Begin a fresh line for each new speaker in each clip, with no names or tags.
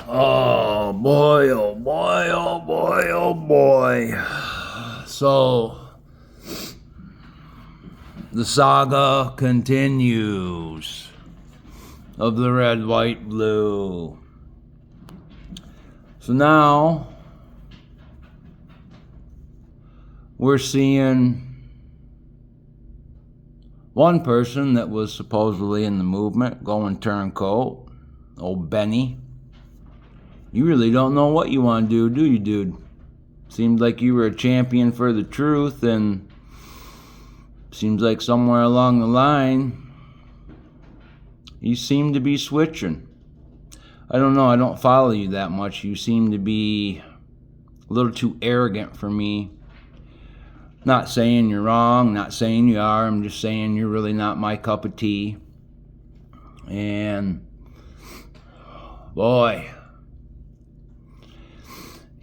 Oh boy, oh boy, oh boy, oh boy. So, the saga continues of the red, white, blue. So now, we're seeing one person that was supposedly in the movement going turncoat, old Benny. You really don't know what you want to do you, dude? Seemed like you were a champion for the truth, and seems like somewhere along the line, you seem to be switching. I don't know, I don't follow you that much. You seem to be a little too arrogant for me. Not saying you're wrong, not saying you are, I'm just saying you're really not my cup of tea. And, boy,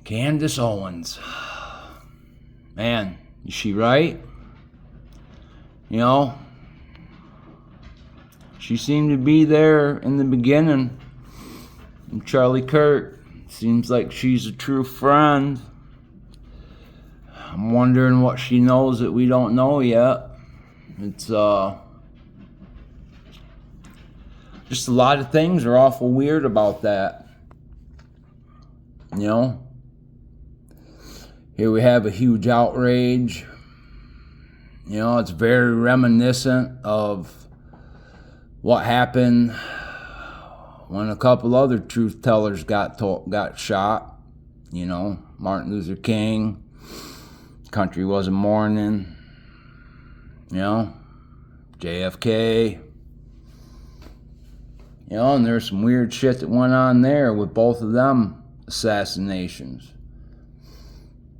Candace Owens. Man, is she right? You know, she seemed to be there in the beginning. And Charlie Kirk, seems like she's a true friend. I'm wondering what she knows that we don't know yet. It's just a lot of things are awful weird about that. You know? Here we have a huge outrage. You know, it's very reminiscent of what happened when a couple other truth tellers got shot. You know, Martin Luther King, country wasn't mourning. You know, JFK. You know, and there's some weird shit that went on there with both of them assassinations.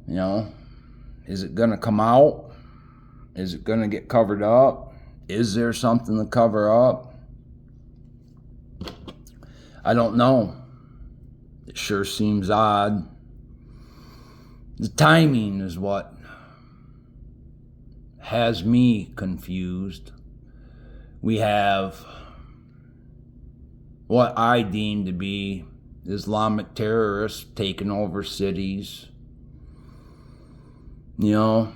You know, is it gonna come out? Is it gonna get covered up? Is there something to cover up? I don't know. It sure seems odd. The timing is what has me confused. We have what I deem to be Islamic terrorists taking over cities. You know,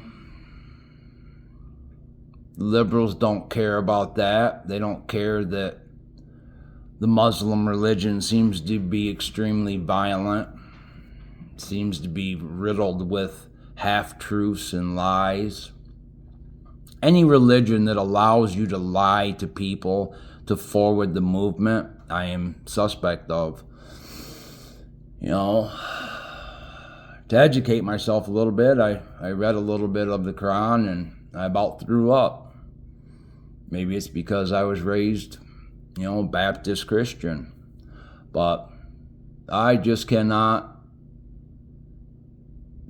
liberals don't care about that. They don't care that the Muslim religion seems to be extremely violent, seems to be riddled with half-truths and lies. Any religion that allows you to lie to people to forward the movement, I am suspect of. You know, to educate myself a little bit, I read a little bit of the Quran and I about threw up. Maybe it's because I was raised, you know, Baptist Christian. But I just cannot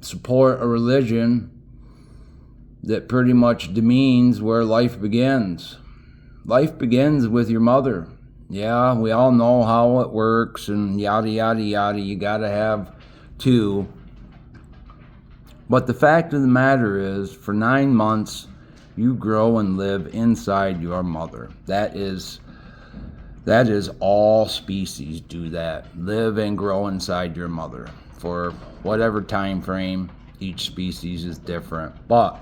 support a religion that pretty much demeans where life begins. Life begins with your mother. Yeah, we all know how it works and yada, yada, yada. You gotta have two. But the fact of the matter is, for 9 months, you grow and live inside your mother. That is all species do that. Live and grow inside your mother. For whatever time frame, each species is different. But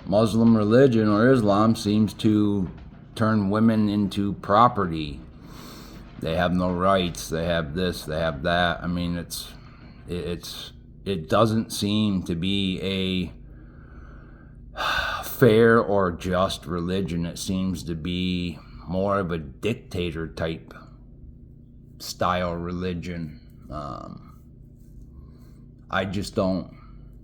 Muslim religion or Islam seems to turn women into property. They have no rights. They have this, they have that. I mean, it doesn't seem to be a fair or just religion. It seems to be more of a dictator type style religion. I just don't.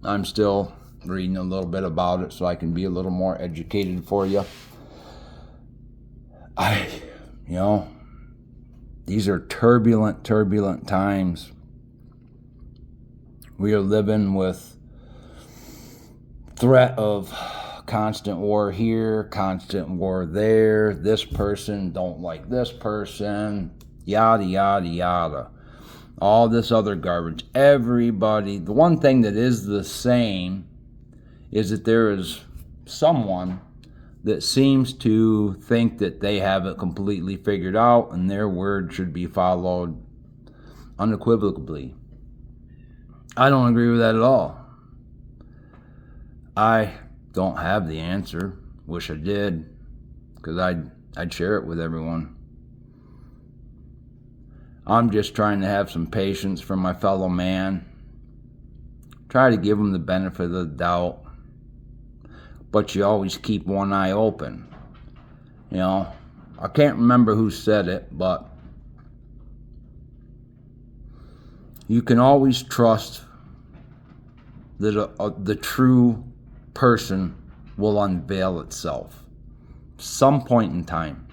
I'm still reading a little bit about it so I can be a little more educated for you. You know, these are turbulent times. We are living with threat of constant war here, constant war there. This person don't like this person, yada, yada, yada. All this other garbage. Everybody, the one thing that is the same is that there is someone that seems to think that they have it completely figured out and their word should be followed unequivocally. I don't agree with that at all. I don't have the answer. Wish I did, because I'd share it with everyone. I'm just trying to have some patience for my fellow man. Try to give him the benefit of the doubt. But you always keep one eye open. You know, I can't remember who said it, but you can always trust that the true person will unveil itself. Some point in time,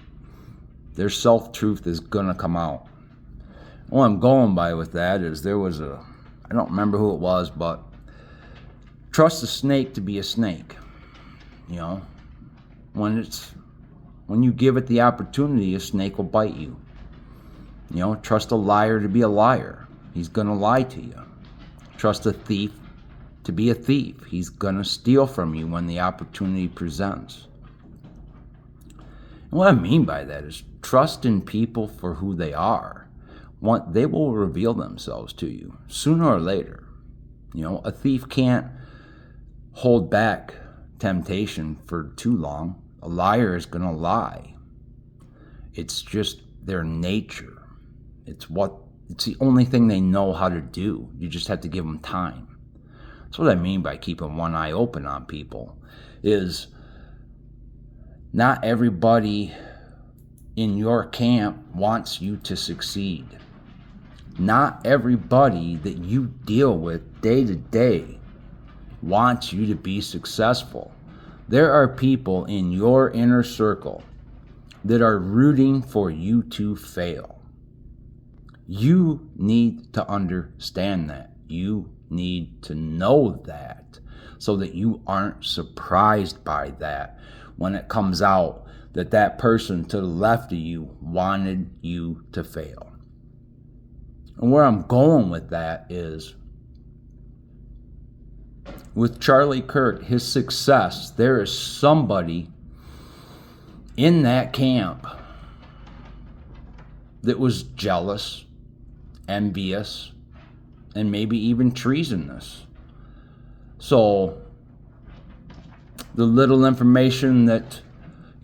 their self-truth is gonna come out. What I'm going by with that is I don't remember who it was, but trust a snake to be a snake. You know, when you give it the opportunity, a snake will bite you. You know, trust a liar to be a liar. He's gonna lie to you. Trust a thief to be a thief. He's gonna steal from you when the opportunity presents. And what I mean by that is trust in people for who they are. They will reveal themselves to you sooner or later. You know, a thief can't hold back temptation for too long. A liar is going to lie. It's just their nature. It's the only thing they know how to do. You just have to give them time. That's what I mean by keeping one eye open on people. Is not everybody in your camp wants you to succeed. Not everybody that you deal with day to day wants you to be successful. There are people in your inner circle that are rooting for you to fail. You need to understand that. You need to know that so that you aren't surprised by that when it comes out that that person to the left of you wanted you to fail. And where I'm going with that is, with Charlie Kirk, his success, there is somebody in that camp that was jealous, envious, and maybe even treasonous. So the little information that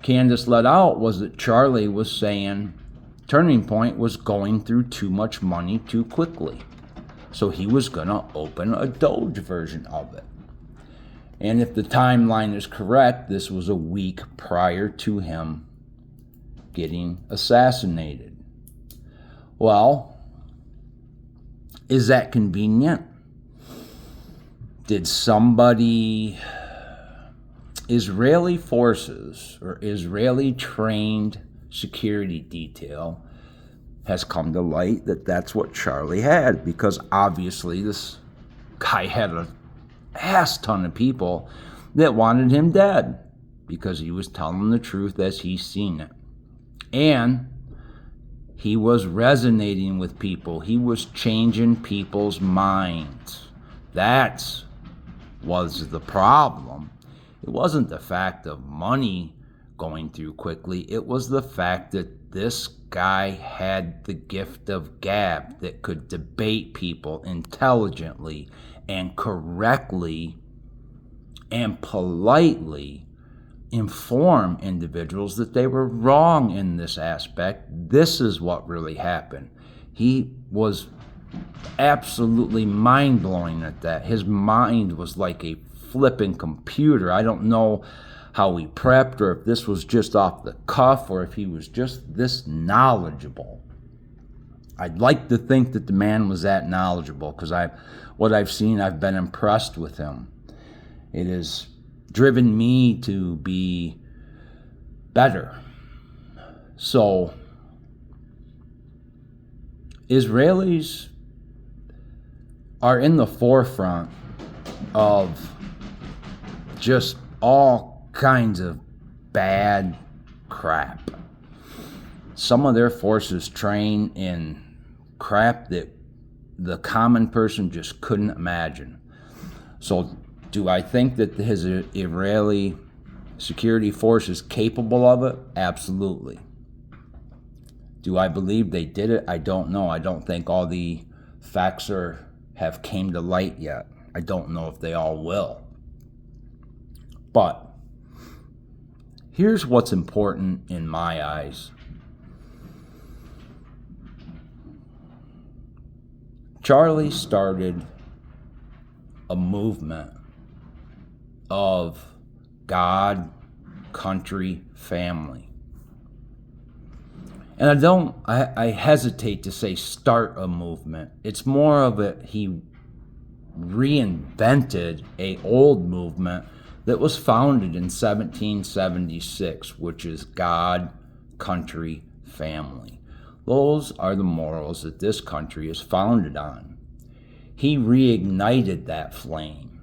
Candace let out was that Charlie was saying Turning Point was going through too much money too quickly. So he was going to open a Doge version of it. And if the timeline is correct, this was a week prior to him getting assassinated. Well, is that convenient? Did somebody, Israeli forces or Israeli trained security detail has come to light that that's what Charlie had, because obviously this guy had a ass ton of people that wanted him dead because he was telling the truth as he's seen it. And he was resonating with people. He was changing people's minds. That was the problem. It wasn't the fact of money going through quickly. It was the fact that this guy had the gift of gab that could debate people intelligently and correctly and politely inform individuals that they were wrong in this aspect. This is what really happened. He was absolutely mind-blowing at that. His mind was like a flipping computer. I don't know how he prepped, or if this was just off the cuff, or if he was just this knowledgeable. I'd like to think that the man was that knowledgeable, because what I've seen, I've been impressed with him. It has driven me to be better. So, Israelis are in the forefront of just all kinds of bad crap. Some of their forces train in crap that the common person just couldn't imagine. So do I think that his Israeli security force is capable of it? Absolutely. Do I believe they did it? I don't know. I don't think all the facts have came to light yet. I don't know if they all will. But here's what's important in my eyes. Charlie started a movement of God, country, family. And I hesitate to say start a movement. It's more of he reinvented a old movement that was founded in 1776, which is God, country, family. Those are the morals that this country is founded on. He reignited that flame,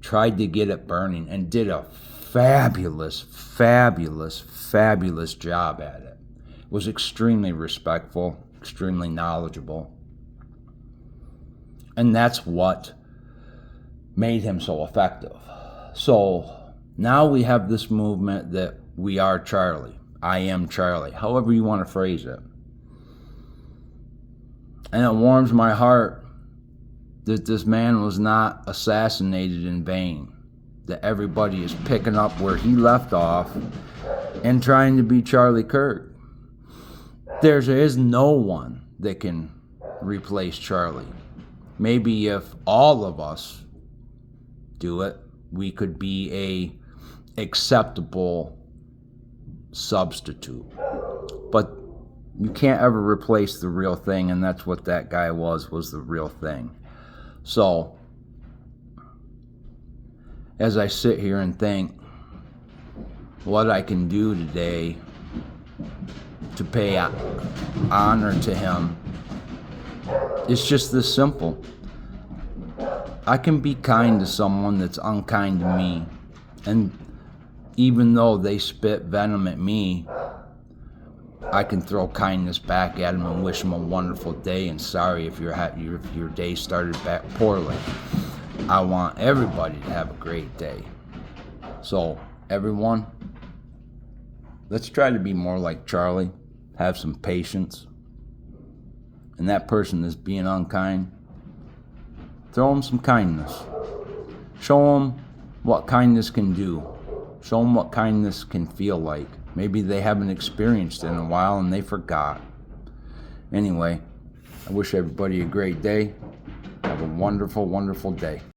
tried to get it burning, and did a fabulous, fabulous, fabulous job at it. Was extremely respectful, extremely knowledgeable. And that's what made him so effective. So now we have this movement that we are Charlie. I am Charlie. However you want to phrase it. And it warms my heart that this man was not assassinated in vain. That everybody is picking up where he left off and trying to be Charlie Kirk. There is no one that can replace Charlie. Maybe if all of us do it, we could be a acceptable substitute. But you can't ever replace the real thing, and that's what that guy was the real thing. So, as I sit here and think what I can do today to pay honor to him, it's just this simple. I can be kind to someone that's unkind to me, and even though they spit venom at me, I can throw kindness back at them and wish them a wonderful day, and sorry if your day started back poorly. I want everybody to have a great day. So, everyone, let's try to be more like Charlie. Have some patience. And that person that's being unkind, throw them some kindness. Show them what kindness can do. Show them what kindness can feel like. Maybe they haven't experienced it in a while and they forgot. Anyway, I wish everybody a great day. Have a wonderful, wonderful day.